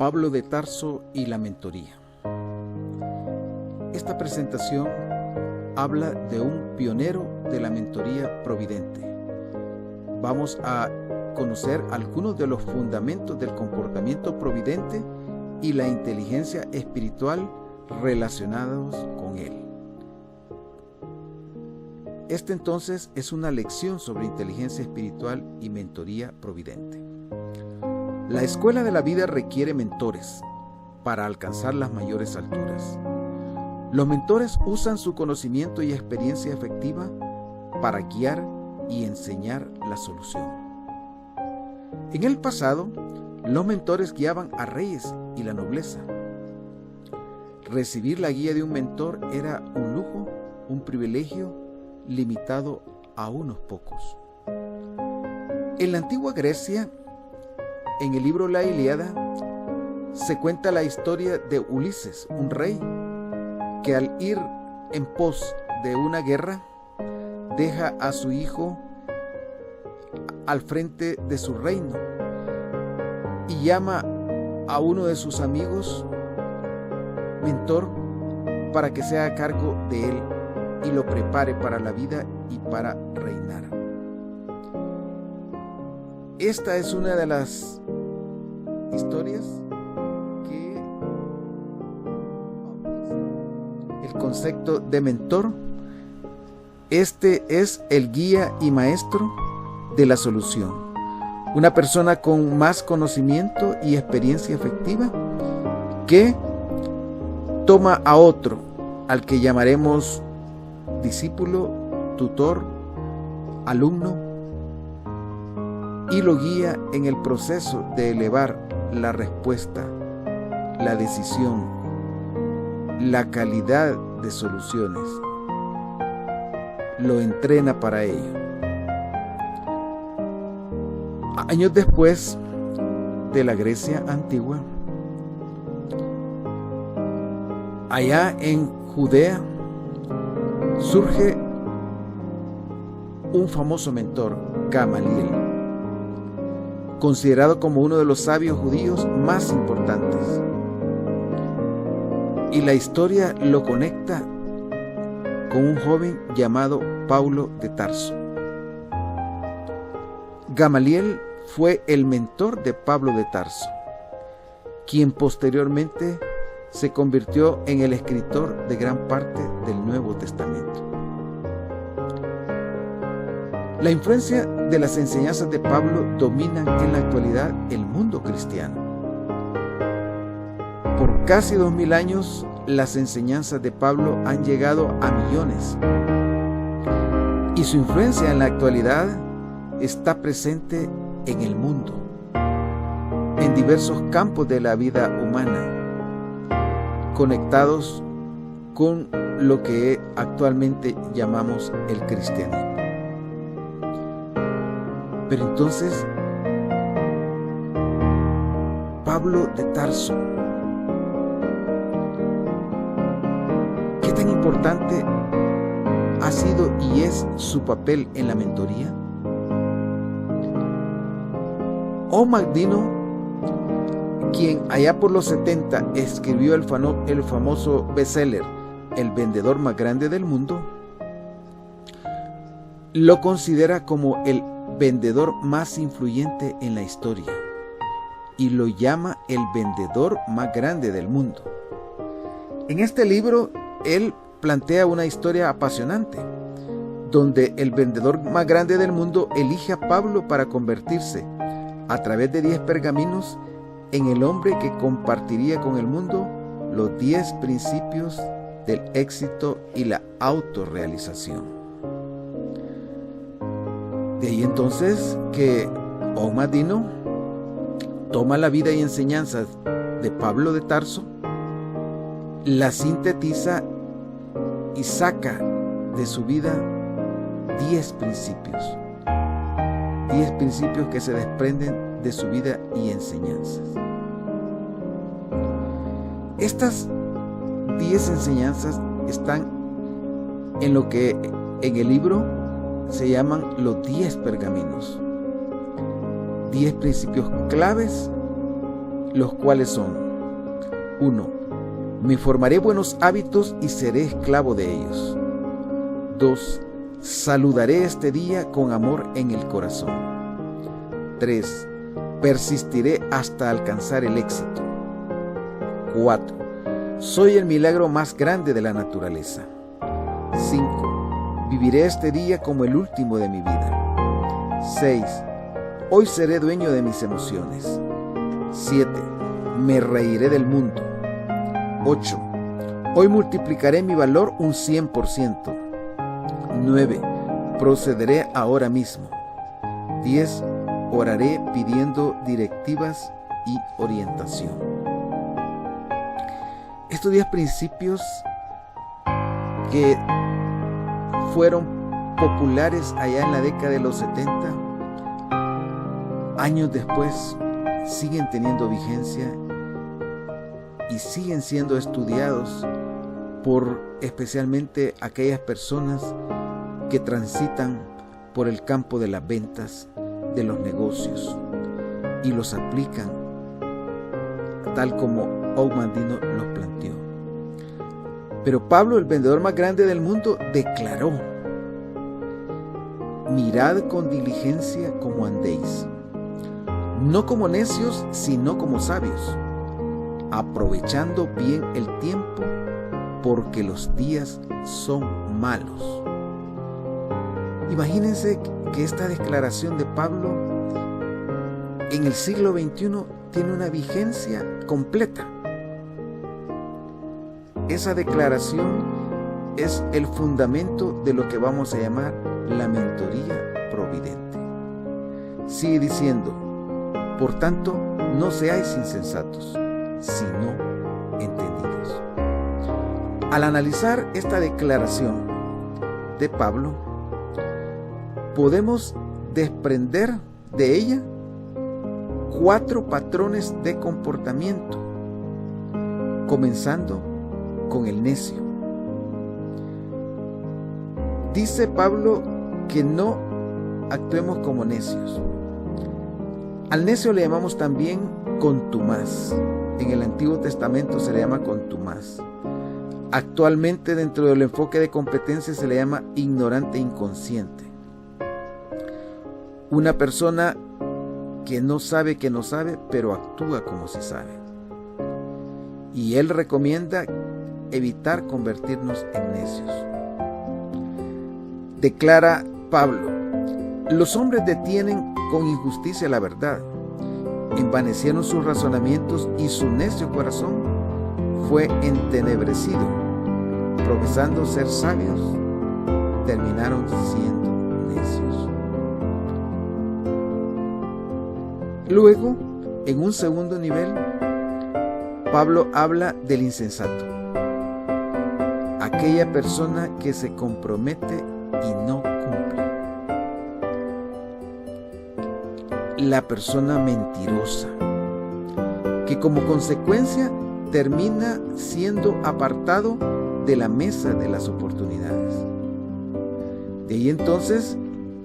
Pablo de Tarso y la mentoría. Esta presentación habla de un pionero de la mentoría providente. Vamos a conocer algunos de los fundamentos del comportamiento providente y la inteligencia espiritual relacionados con él. Esta entonces es una lección sobre inteligencia espiritual y mentoría providente. La escuela de la vida requiere mentores para alcanzar las mayores alturas. Los mentores usan su conocimiento y experiencia efectiva para guiar y enseñar la solución. En el pasado, los mentores guiaban a reyes y la nobleza. Recibir la guía de un mentor era un lujo, un privilegio limitado a unos pocos. En la antigua Grecia, en el libro La Ilíada, se cuenta la historia de Ulises, un rey que al ir en pos de una guerra, deja a su hijo al frente de su reino y llama a uno de sus amigos, mentor, para que sea a cargo de él y lo prepare para la vida y para reinar. Esta es una de las historias que el concepto de mentor. Este es el guía y maestro de la solución, una persona con más conocimiento y experiencia efectiva que toma a otro, al que llamaremos discípulo, tutor, alumno, y lo guía en el proceso de elevar la respuesta, la decisión, la calidad de soluciones. Lo entrena para ello. Años después de la Grecia antigua, allá en Judea, surge un famoso mentor, Gamaliel, considerado como uno de los sabios judíos más importantes. Y la historia lo conecta con un joven llamado Pablo de Tarso. Gamaliel fue el mentor de Pablo de Tarso, quien posteriormente se convirtió en el escritor de gran parte del Nuevo Testamento. La influencia de las enseñanzas de Pablo dominan en la actualidad el mundo cristiano. Por casi 2000 años, las enseñanzas de Pablo han llegado a millones, y su influencia en la actualidad está presente en el mundo, en diversos campos de la vida humana, conectados con lo que actualmente llamamos el cristianismo. Pero entonces, Pablo de Tarso, ¿qué tan importante ha sido y es su papel en la mentoría? Magdino, quien allá por los 70 escribió el famoso bestseller El vendedor más grande del mundo, lo considera como el vendedor más influyente en la historia y lo llama el vendedor más grande del mundo. En este libro, él plantea una historia apasionante, donde el vendedor más grande del mundo elige a Pablo para convertirse, a través de 10 pergaminos, en el hombre que compartiría con el mundo los 10 principios del éxito y la autorrealización. De ahí entonces que Magdino toma la vida y enseñanzas de Pablo de Tarso, la sintetiza y saca de su vida 10 principios. 10 principios que se desprenden de su vida y enseñanzas. Estas 10 enseñanzas están en lo que en el libro se llaman los 10 pergaminos. 10 principios claves, los cuales son: 1. Me formaré buenos hábitos y seré esclavo de ellos. 2. Saludaré este día con amor en el corazón. 3. Persistiré hasta alcanzar el éxito. 4. Soy el milagro más grande de la naturaleza. 5. Viviré este día como el último de mi vida. 6. Hoy seré dueño de mis emociones. 7. Me reiré del mundo. 8. Hoy multiplicaré mi valor un 100%. 9. Procederé ahora mismo. 10. Oraré pidiendo directivas y orientación. Estos 10 principios que fueron populares allá en la década de los 70, años después siguen teniendo vigencia y siguen siendo estudiados por especialmente aquellas personas que transitan por el campo de las ventas, de los negocios, y los aplican tal como Oudmadino los planteó. Pero Pablo, el vendedor más grande del mundo, declaró: mirad con diligencia cómo andéis, no como necios, sino como sabios, aprovechando bien el tiempo, porque los días son malos. Imagínense que esta declaración de Pablo en el siglo XXI tiene una vigencia completa. Esa declaración es el fundamento de lo que vamos a llamar la mentoría providente. Sigue diciendo: por tanto, no seáis insensatos, sino entendidos. Al analizar esta declaración de Pablo, podemos desprender de ella 4 patrones de comportamiento, comenzando con el necio. Dice Pablo que no actuemos como necios. Al necio le llamamos también contumaz. En el Antiguo Testamento se le llama contumaz. Actualmente, dentro del enfoque de competencia, se le llama ignorante inconsciente. Una persona que no sabe, pero actúa como si sabe. Y él recomienda evitar convertirnos en necios. Declara Pablo: los hombres detienen con injusticia la verdad, envanecieron sus razonamientos y su necio corazón fue entenebrecido. Profesando ser sabios, terminaron siendo necios. Luego, en un segundo nivel, Pablo habla del insensato, aquella persona que se compromete y no cumple, la persona mentirosa, que como consecuencia termina siendo apartado de la mesa de las oportunidades. De ahí entonces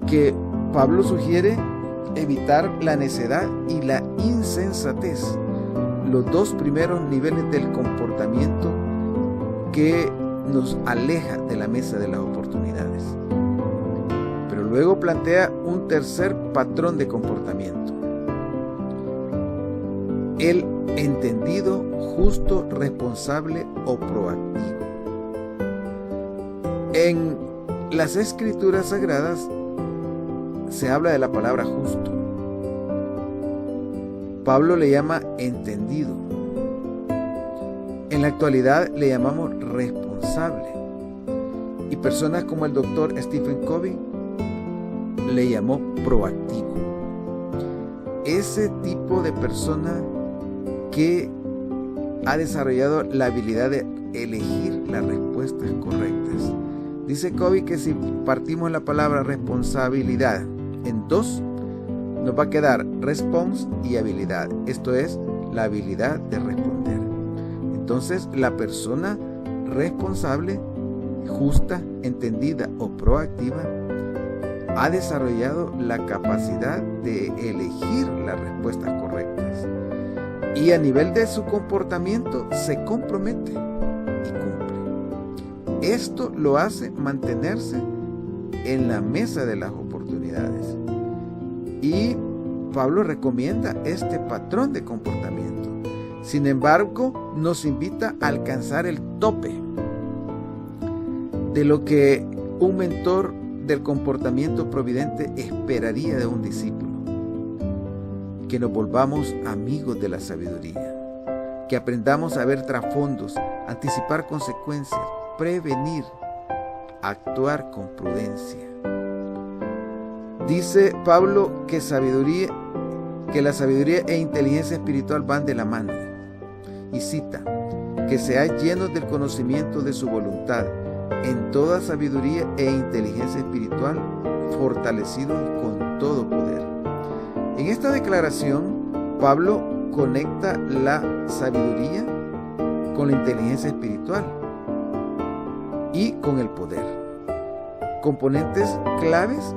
que Pablo sugiere evitar la necedad y la insensatez, los 2 primeros niveles del comportamiento que nos aleja de la mesa de las oportunidades. Pero luego plantea un tercer patrón de comportamiento: el entendido, justo, responsable o proactivo. En las Escrituras Sagradas se habla de la palabra justo. Pablo le llama entendido. En la actualidad le llamamos responsable. Y personas como el doctor Stephen Covey le llamó proactivo. Ese tipo de persona que ha desarrollado la habilidad de elegir las respuestas correctas. Dice Covey que si partimos la palabra responsabilidad en 2, nos va a quedar response y habilidad. Esto es la habilidad de responder. Entonces, la persona responsable, justa, entendida o proactiva ha desarrollado la capacidad de elegir las respuestas correctas. y a nivel de su comportamiento se compromete y cumple. Esto lo hace mantenerse en la mesa de las oportunidades. Y Pablo recomienda este patrón de comportamiento. Sin embargo, nos invita a alcanzar el tope de lo que un mentor del comportamiento providente esperaría de un discípulo. Que nos volvamos amigos de la sabiduría, que aprendamos a ver trasfondos, anticipar consecuencias, prevenir, actuar con prudencia. Dice Pablo que la sabiduría e inteligencia espiritual van de la mano. Y cita, que seáis llenos del conocimiento de su voluntad, en toda sabiduría e inteligencia espiritual, fortalecidos con todo poder. En esta declaración, Pablo conecta la sabiduría con la inteligencia espiritual y con el poder, componentes claves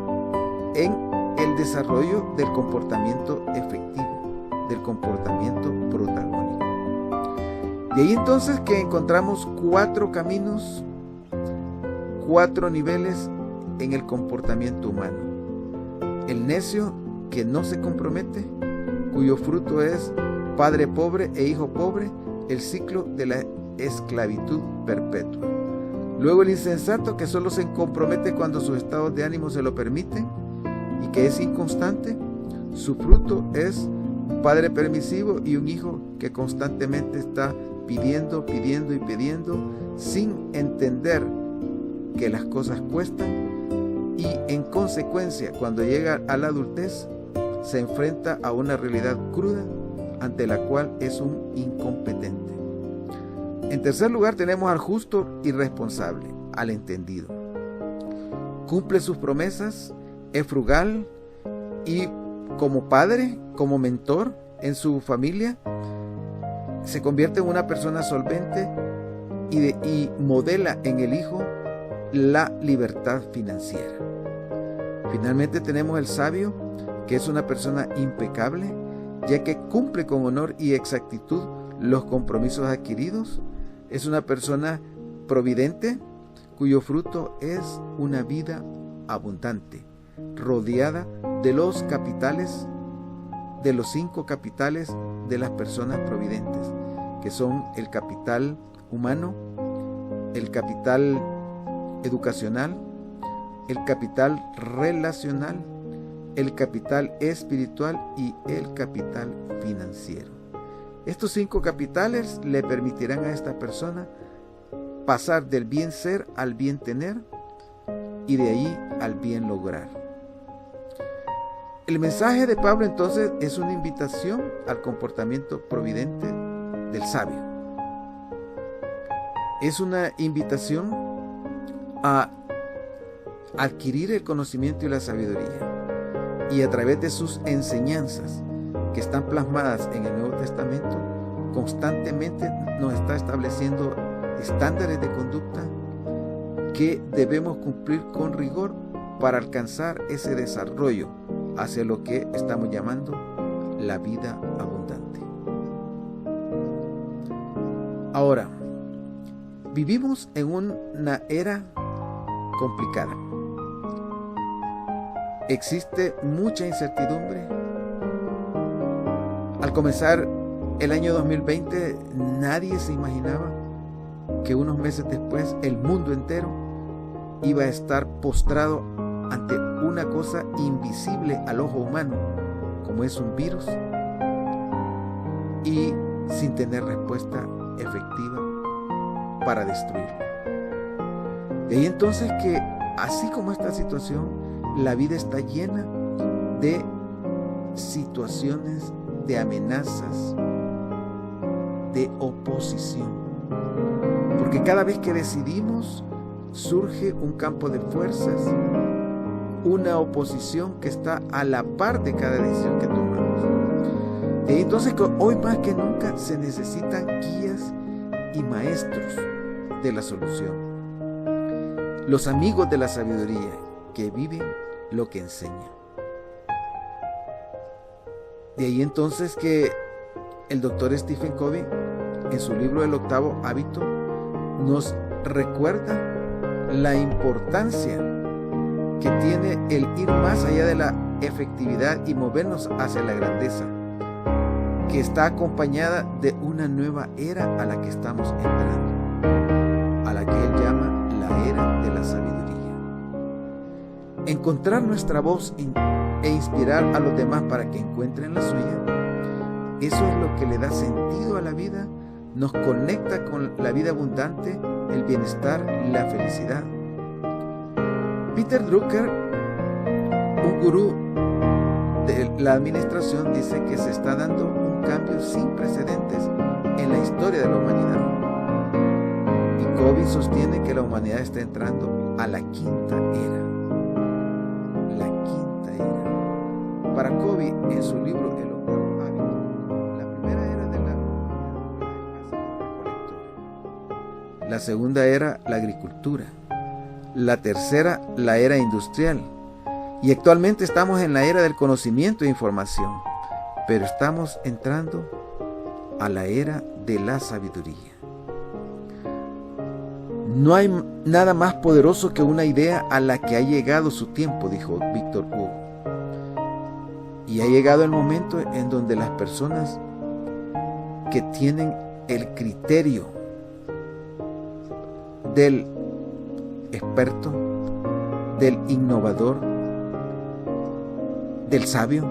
en el desarrollo del comportamiento efectivo, del comportamiento protagónico. De ahí entonces que encontramos 4 caminos, 4 niveles en el comportamiento humano. El necio que no se compromete, cuyo fruto es padre pobre e hijo pobre, el ciclo de la esclavitud perpetua. Luego el insensato que solo se compromete cuando sus estados de ánimo se lo permiten y que es inconstante, su fruto es un padre permisivo y un hijo que constantemente está pidiendo sin entender que las cosas cuestan y en consecuencia cuando llega a la adultez se enfrenta a una realidad cruda ante la cual es un incompetente. En tercer lugar tenemos al justo y responsable, al entendido. Cumple sus promesas, es frugal y como padre, como mentor en su familia, se convierte en una persona solvente y modela en el hijo la libertad financiera. Finalmente tenemos el sabio, que es una persona impecable, ya que cumple con honor y exactitud los compromisos adquiridos. Es una persona providente, cuyo fruto es una vida abundante, rodeada de los capitales, de los 5 capitales de las personas providentes, que son el capital humano, el capital educacional, el capital relacional, el capital espiritual y el capital financiero. Estos 5 capitales le permitirán a esta persona pasar del bien ser al bien tener y de ahí al bien lograr. El mensaje de Pablo entonces es una invitación al comportamiento providente del sabio. Es una invitación a adquirir el conocimiento y la sabiduría, y a través de sus enseñanzas que están plasmadas en el Nuevo Testamento, constantemente nos está estableciendo estándares de conducta que debemos cumplir con rigor para alcanzar ese desarrollo hacia lo que estamos llamando la vida abundante. Ahora, vivimos en una era complicada. Existe mucha incertidumbre. Al comenzar el año 2020, nadie se imaginaba que unos meses después el mundo entero iba a estar postrado ante una cosa invisible al ojo humano, como es un virus, y sin tener respuesta efectiva para destruirlo. De ahí entonces que, así como esta situación, la vida está llena de situaciones, de amenazas, de oposición. Porque cada vez que decidimos, surge un campo de fuerzas, una oposición que está a la par de cada decisión que tomamos. De ahí entonces que hoy más que nunca se necesitan guías y maestros de la solución. Los amigos de la sabiduría que viven lo que enseñan. De ahí entonces que el doctor Stephen Covey, en su libro El octavo hábito, nos recuerda la importancia que tiene el ir más allá de la efectividad y movernos hacia la grandeza, que está acompañada de una nueva era a la que estamos entrando, a la que él llama la era de la sabiduría. Encontrar nuestra voz e inspirar a los demás para que encuentren la suya, eso es lo que le da sentido a la vida, nos conecta con la vida abundante, el bienestar y la felicidad. Peter Drucker, un gurú de la administración, dice que se está dando un cambio sin precedentes en la historia de la humanidad. Y Covey sostiene que la humanidad está entrando a la quinta era. La quinta era. Para Covey, en su libro El octavo hábito, la primera era de la recolectora. La segunda era la agricultura. La tercera, la era industrial. Y actualmente estamos en la era del conocimiento e información, pero estamos entrando a la era de la sabiduría. No hay nada más poderoso que una idea a la que ha llegado su tiempo, dijo Víctor Hugo. Y ha llegado el momento en donde las personas que tienen el criterio del experto, del innovador, del sabio,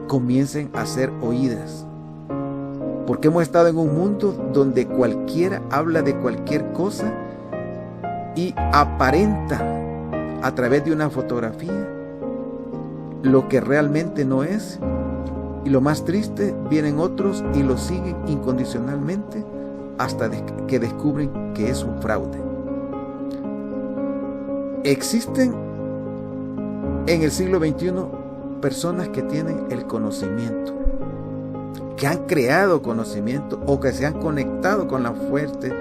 comiencen a ser oídas. Porque hemos estado en un mundo donde cualquiera habla de cualquier cosa y aparenta a través de una fotografía lo que realmente no es. Y lo más triste, vienen otros y lo siguen incondicionalmente hasta que descubren que es un fraude. Existen en el siglo XXI personas que tienen el conocimiento, que han creado conocimiento o que se han conectado con la fuente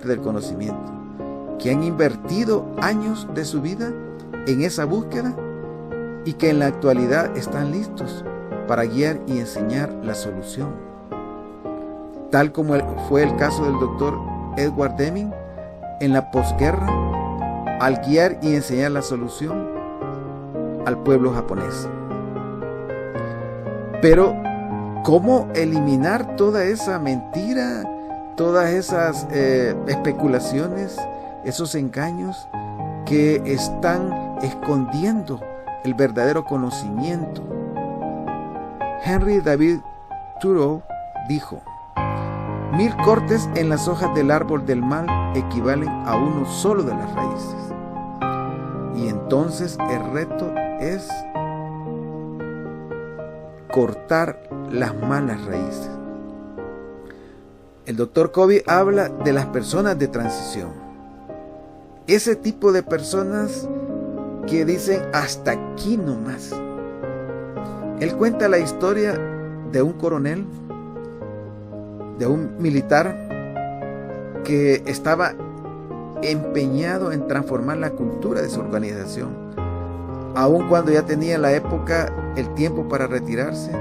del conocimiento, que han invertido años de su vida en esa búsqueda y que en la actualidad están listos para guiar y enseñar la solución. Tal como fue el caso del doctor Edward Deming en la posguerra, al guiar y enseñar la solución al pueblo japonés. Pero, ¿cómo eliminar toda esa mentira, todas esas especulaciones, esos engaños que están escondiendo el verdadero conocimiento? Henry David Thoreau dijo: 1000 cortes en las hojas del árbol del mal equivalen a uno solo de las raíces. Y entonces el reto es cortar las malas raíces. El doctor Covey habla de las personas de transición. Ese tipo de personas que dicen hasta aquí nomás. Él cuenta la historia de un coronel, de un militar que estaba empeñado en transformar la cultura de su organización. Aun cuando ya tenía la época, el tiempo para retirarse,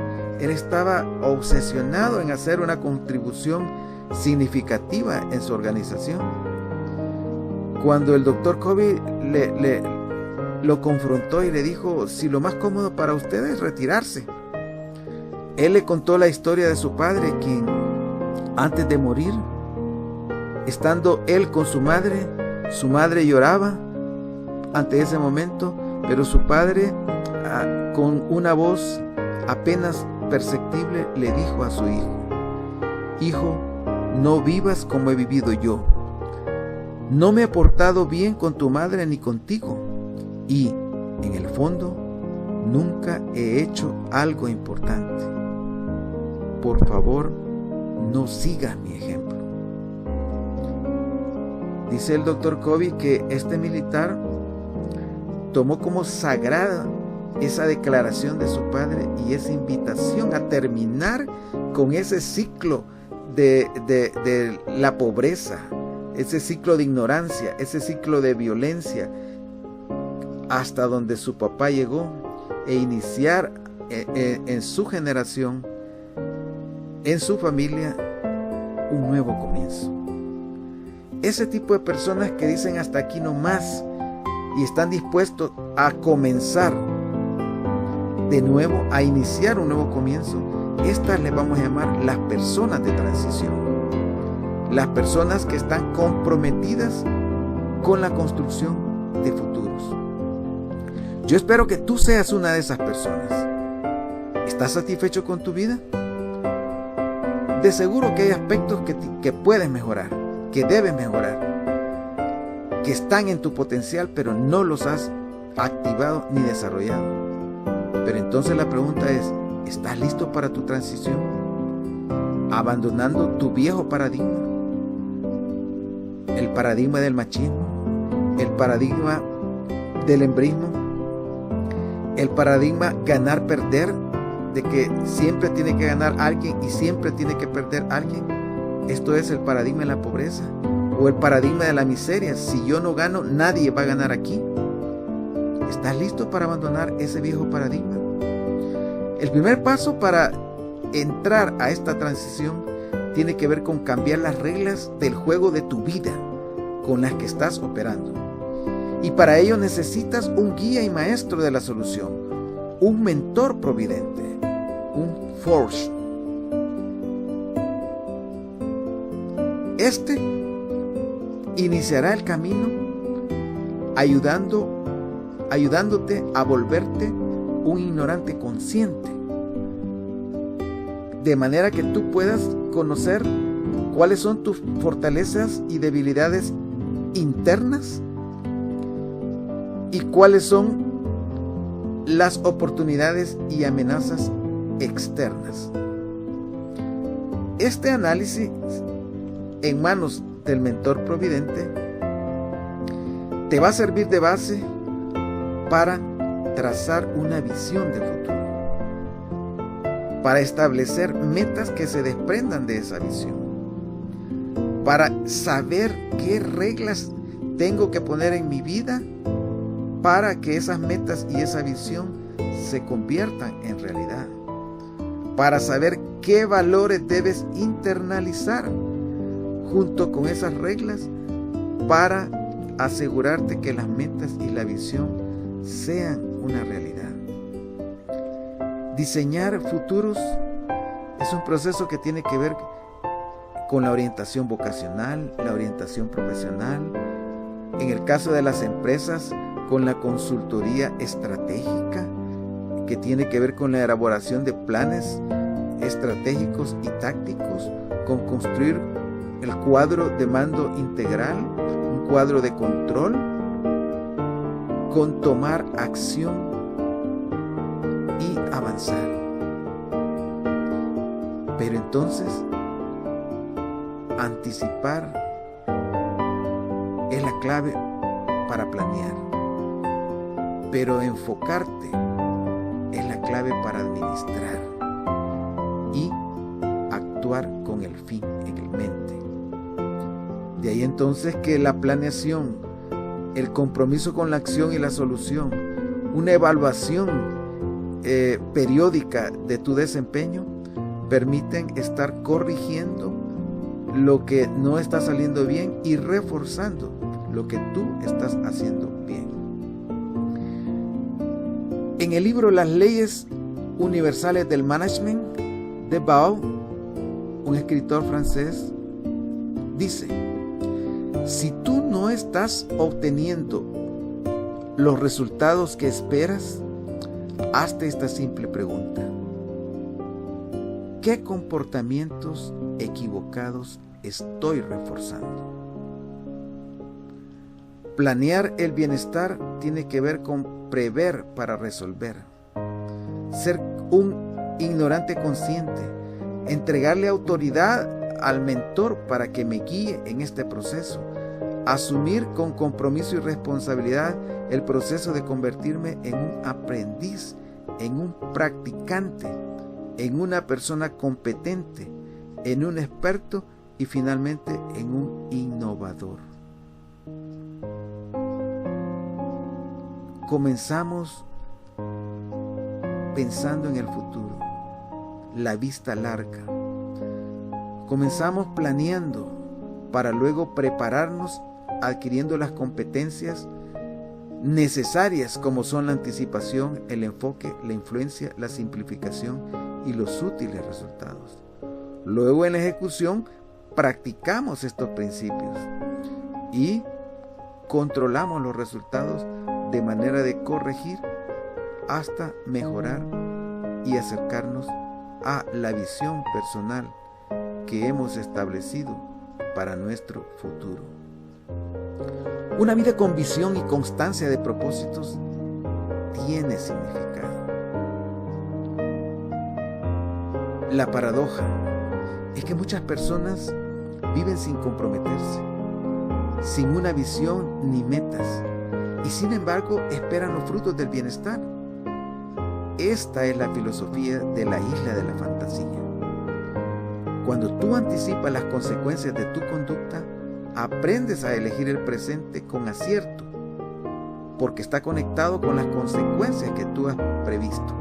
él estaba obsesionado en hacer una contribución significativa en su organización. Cuando el doctor Covey lo confrontó y le dijo: si lo más cómodo para usted es retirarse. Él le contó la historia de su padre, quien antes de morir, estando él con su madre lloraba ante ese momento, pero su padre, con una voz apenas perceptible, le dijo a su hijo: hijo, no vivas como he vivido yo. No me he portado bien con tu madre ni contigo, y en el fondo nunca he hecho algo importante. Por favor, no sigas mi ejemplo. Dice el doctor Covey que este militar tomó como sagrada esa declaración de su padre y esa invitación a terminar con ese ciclo de la pobreza, ese ciclo de ignorancia, ese ciclo de violencia, hasta donde su papá llegó, e iniciar en su generación en su familia un nuevo comienzo. Ese tipo de personas que dicen hasta aquí no más y están dispuestos a comenzar de nuevo, a iniciar un nuevo comienzo, estas les vamos a llamar las personas de transición. Las personas que están comprometidas con la construcción de futuros. Yo espero que tú seas una de esas personas. ¿Estás satisfecho con tu vida? De seguro que hay aspectos que puedes mejorar, que debes mejorar, que están en tu potencial, pero no los has activado ni desarrollado. Pero entonces la pregunta es, ¿estás listo para tu transición? Abandonando tu viejo paradigma, el paradigma del machismo, el paradigma del hembrismo, el paradigma ganar-perder, de que siempre tiene que ganar alguien y siempre tiene que perder alguien. Esto es el paradigma de la pobreza o el paradigma de la miseria. Si yo no gano, nadie va a ganar aquí. ¿Estás listo para abandonar ese viejo paradigma? El primer paso para entrar a esta transición tiene que ver con cambiar las reglas del juego de tu vida con las que estás operando. Y para ello necesitas un guía y maestro de la solución, un mentor providente, un force. Este iniciará el camino ayudándote a volverte un ignorante consciente, de manera que tú puedas conocer cuáles son tus fortalezas y debilidades internas y cuáles son las oportunidades y amenazas externas. Este análisis en manos del mentor providente te va a servir de base para trazar una visión de futuro, para establecer metas que se desprendan de esa visión, para saber qué reglas tengo que poner en mi vida para que esas metas y esa visión se conviertan en realidad, para saber qué valores debes internalizar junto con esas reglas para asegurarte que las metas y la visión sean una realidad. Diseñar futuros es un proceso que tiene que ver con la orientación vocacional, la orientación profesional, en el caso de las empresas, con la consultoría estratégica, que tiene que ver con la elaboración de planes estratégicos y tácticos, con construir el cuadro de mando integral, un cuadro de control, con tomar acción y avanzar. Pero entonces, anticipar es la clave para planear, pero enfocarte es la clave para administrar y actuar con el fin en mente. De ahí entonces que la planeación, el compromiso con la acción y la solución, una evaluación periódica de tu desempeño, permiten estar corrigiendo lo que no está saliendo bien y reforzando lo que tú estás haciendo bien. En el libro Las leyes universales del management de Bau, un escritor francés, dice: si tú no estás obteniendo los resultados que esperas, hazte esta simple pregunta: ¿qué comportamientos equivocados estoy reforzando? Planear el bienestar tiene que ver con prever para resolver, ser un ignorante consciente, entregarle autoridad al mentor para que me guíe en este proceso, asumir con compromiso y responsabilidad el proceso de convertirme en un aprendiz, en un practicante, en una persona competente, en un experto y finalmente en un innovador. Comenzamos pensando en el futuro, la vista larga, Comenzamos planeando para luego prepararnos adquiriendo las competencias necesarias como son la anticipación, el enfoque, la influencia, la simplificación y los útiles resultados. Luego en la ejecución practicamos estos principios y controlamos los resultados de manera de corregir hasta mejorar y acercarnos a la visión personal que hemos establecido para nuestro futuro. Una vida con visión y constancia de propósitos tiene significado. La paradoja es que muchas personas viven sin comprometerse, sin una visión ni metas, y sin embargo esperan los frutos del bienestar. Esta es la filosofía de la isla de la fantasía. Cuando tú anticipas las consecuencias de tu conducta, aprendes a elegir el presente con acierto, porque está conectado con las consecuencias que tú has previsto.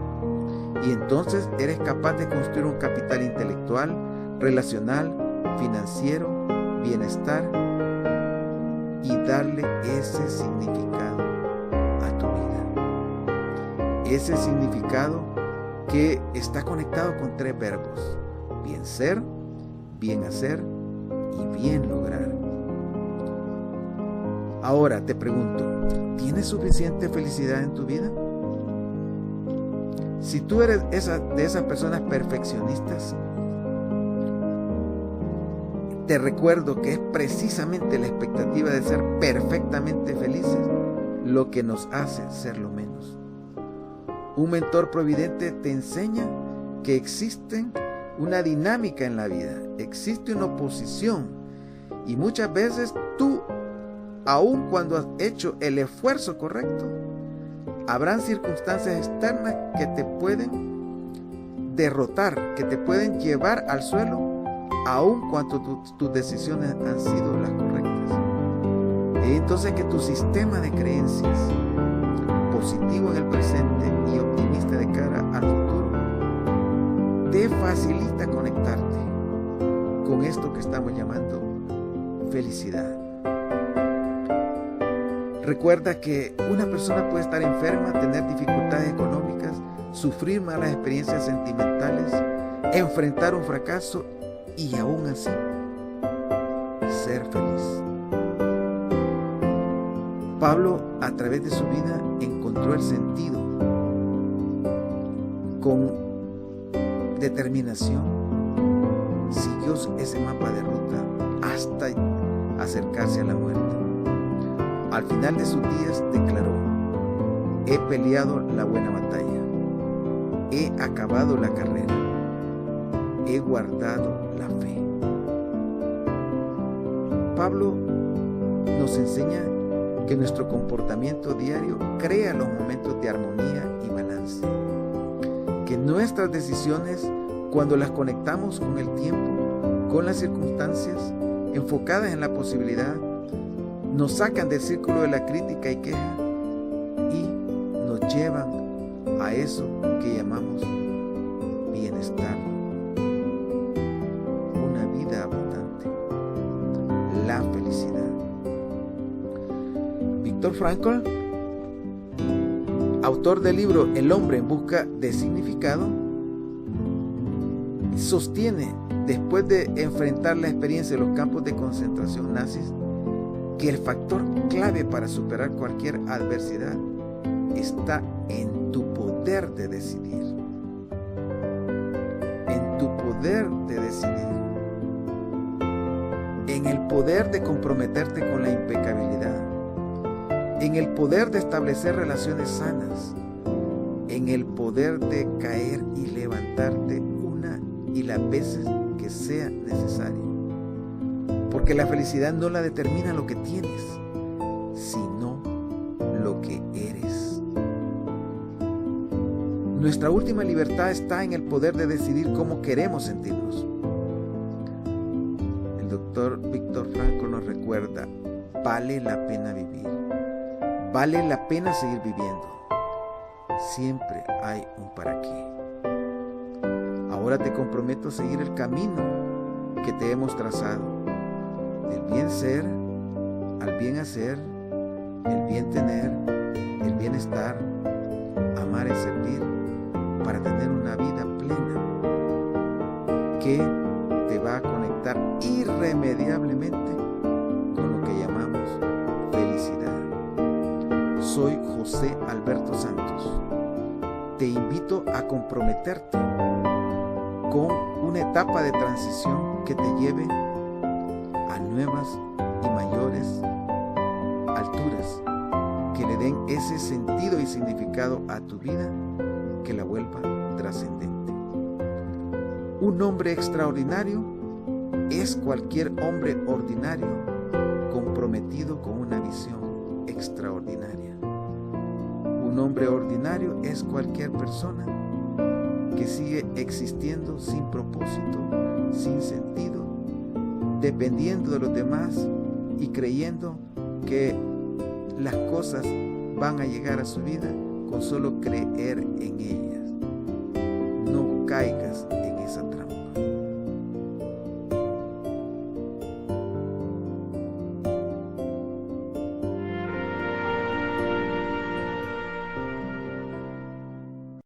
Y entonces eres capaz de construir un capital intelectual, relacional, financiero, bienestar y darle ese significado a tu vida. Ese significado que está conectado con 3 verbos: bien ser, bien hacer y bien lograr. Ahora te pregunto, ¿tienes suficiente felicidad en tu vida? Si tú eres de esas personas perfeccionistas, te recuerdo que es precisamente la expectativa de ser perfectamente felices lo que nos hace ser lo menos. Un mentor providente te enseña que existe una dinámica en la vida, existe una oposición, y muchas veces tú, aun cuando has hecho el esfuerzo correcto, habrán circunstancias externas que te pueden derrotar, que te pueden llevar al suelo, aun cuando tus decisiones han sido las correctas. Entonces que tu sistema de creencias positivo en el presente y optimista de cara al futuro te facilita conectarte con esto que estamos llamando felicidad. Recuerda que una persona puede estar enferma, tener dificultades económicas, sufrir malas experiencias sentimentales, enfrentar un fracaso y aún así ser feliz. Pablo, a través de su vida, encontró el sentido con determinación, siguió ese mapa de ruta hasta acercarse a la muerte. Al final de sus días declaró: he peleado la buena batalla, he acabado la carrera, he guardado la fe. Pablo nos enseña que nuestro comportamiento diario crea los momentos de armonía y balance, que nuestras decisiones, cuando las conectamos con el tiempo, con las circunstancias, enfocadas en la posibilidad, nos sacan del círculo de la crítica y queja y nos llevan a eso que llamamos bienestar, una vida abundante, la felicidad. Viktor Frankl, autor del libro El hombre en busca de significado, sostiene, después de enfrentar la experiencia de los campos de concentración nazis, que el factor clave para superar cualquier adversidad está en tu poder de decidir. En tu poder de decidir. En el poder de comprometerte con la impecabilidad. En el poder de establecer relaciones sanas. En el poder de caer y levantarte una y las veces que sea necesario. Porque la felicidad no la determina lo que tienes, sino lo que eres. Nuestra última libertad está en el poder de decidir cómo queremos sentirnos. El doctor Viktor Frankl nos recuerda: vale la pena vivir, vale la pena seguir viviendo. Siempre hay un para qué. Ahora te comprometo a seguir el camino que te hemos trazado, del bien ser al bien hacer, el bien tener, el bienestar, amar y servir, para tener una vida plena que te va a conectar irremediablemente con lo que llamamos felicidad. Soy José Alberto Santos. Te invito a comprometerte con una etapa de transición que te lleve a nuevas y mayores alturas, que le den ese sentido y significado a tu vida que la vuelva trascendente. Un hombre extraordinario es cualquier hombre ordinario comprometido con una visión extraordinaria. Un hombre ordinario es cualquier persona que sigue existiendo sin propósito, sin sentido, dependiendo de los demás y creyendo que las cosas van a llegar a su vida con solo creer en ellas. No caigas